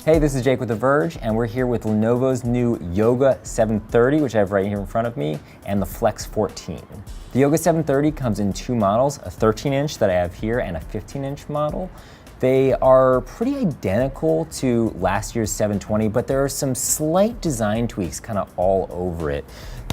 Hey, this is Jake with The Verge, and we're here with Lenovo's new Yoga 730, which I have right here in front of me, and the Flex 14. The Yoga 730 comes in two models, a 13-inch that I have here and a 15-inch model. They are pretty identical to last year's 720, but there are some slight design tweaks kind of all over it.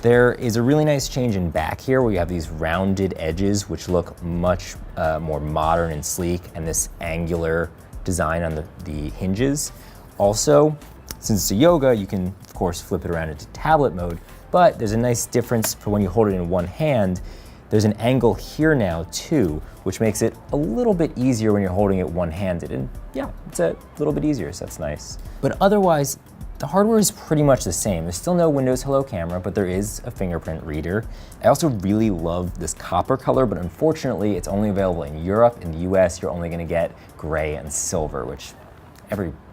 There is a really nice change in back here where you have these rounded edges which look much more modern and sleek, and this angular design on the hinges. Also, since it's a Yoga, you can of course flip it around into tablet mode, but there's a nice difference for when you hold it in one hand. There's an angle here now too, which makes it a little bit easier when you're holding it one-handed. And yeah, it's a little bit easier, so that's nice. But otherwise, the hardware is pretty much the same. There's still no Windows Hello camera, but there is a fingerprint reader. I also really love this copper color, but unfortunately, it's only available in Europe. In the US, you're only gonna get gray and silver, which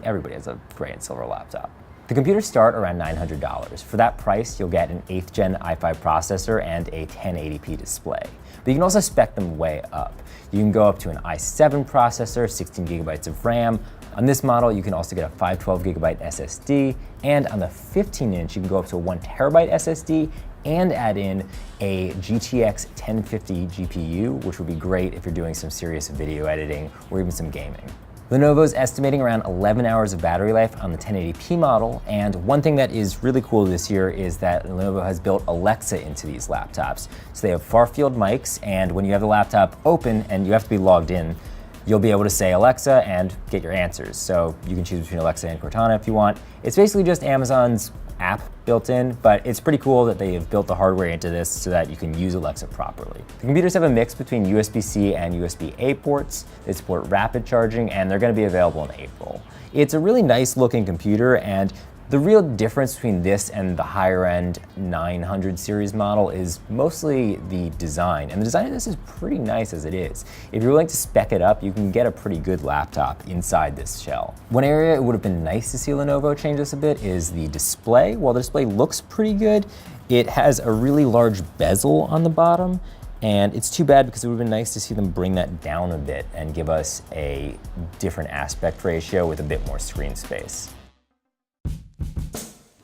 everybody has a gray and silver laptop. The computers start around $900. For that price, you'll get an 8th gen i5 processor and a 1080p display. But you can also spec them way up. You can go up to an i7 processor, 16 gigabytes of RAM. On this model, you can also get a 512 gigabyte SSD, and on the 15-inch, you can go up to a 1 terabyte SSD and add in a GTX 1050 GPU, which would be great if you're doing some serious video editing or even some gaming. Lenovo's estimating around 11 hours of battery life on the 1080p model, and one thing that is really cool this year is that Lenovo has built Alexa into these laptops. So they have far-field mics, and when you have the laptop open and you have to be logged in, you'll be able to say Alexa and get your answers. So you can choose between Alexa and Cortana if you want. It's basically just Amazon's app built in, but it's pretty cool that they have built the hardware into this so that you can use Alexa properly. The computers have a mix between USB-C and USB-A ports. They support rapid charging, and they're going to be available in April. It's a really nice looking computer, and the real difference between this and the higher end 900 series model is mostly the design. And the design of this is pretty nice as it is. If you're willing to spec it up, you can get a pretty good laptop inside this shell. One area it would have been nice to see Lenovo change this a bit is the display. While the display looks pretty good, it has a really large bezel on the bottom. And it's too bad because it would have been nice to see them bring that down a bit and give us a different aspect ratio with a bit more screen space.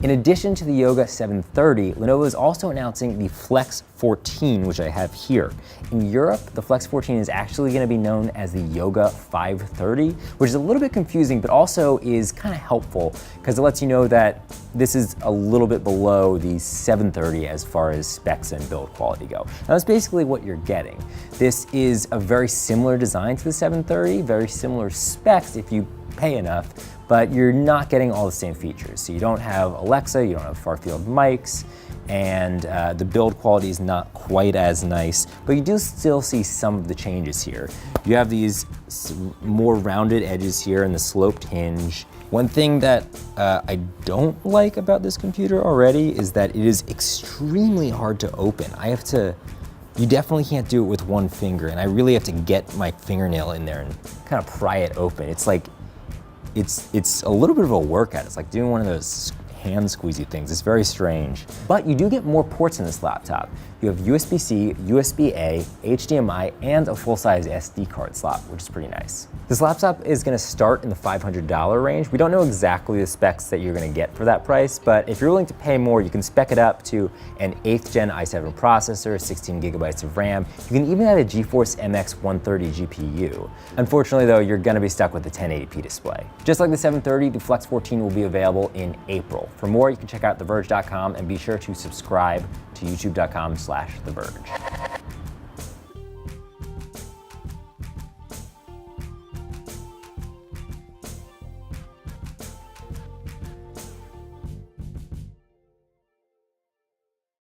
In addition to the Yoga 730, Lenovo is also announcing the Flex 14, which I have here. In Europe, the Flex 14 is actually going to be known as the Yoga 530, which is a little bit confusing, but also is kind of helpful because it lets you know that this is a little bit below the 730 as far as specs and build quality go. Now that's basically what you're getting. This is a very similar design to the 730, very similar specs if you pay enough, but you're not getting all the same features. So you don't have Alexa, you don't have far-field mics, and the build quality is not quite as nice, but you do still see some of the changes here. You have these more rounded edges here and the sloped hinge. One thing that I don't like about this computer already is that it is extremely hard to open. You definitely can't do it with one finger, and I really have to get my fingernail in there and kind of pry it open. It's like, it's a little bit of a workout. It's like doing one of those hand squeezy things. It's very strange. But you do get more ports in this laptop. You have USB-C, USB-A, HDMI, and a full-size SD card slot, which is pretty nice. This laptop is gonna start in the $500 range. We don't know exactly the specs that you're gonna get for that price, but if you're willing to pay more, you can spec it up to an 8th gen i7 processor, 16 gigabytes of RAM. You can even add a GeForce MX 130 GPU. Unfortunately though, you're gonna be stuck with the 1080p display. Just like the 730, the Flex 14 will be available in April. For more, you can check out theverge.com and be sure to subscribe to youtube.com/theverge.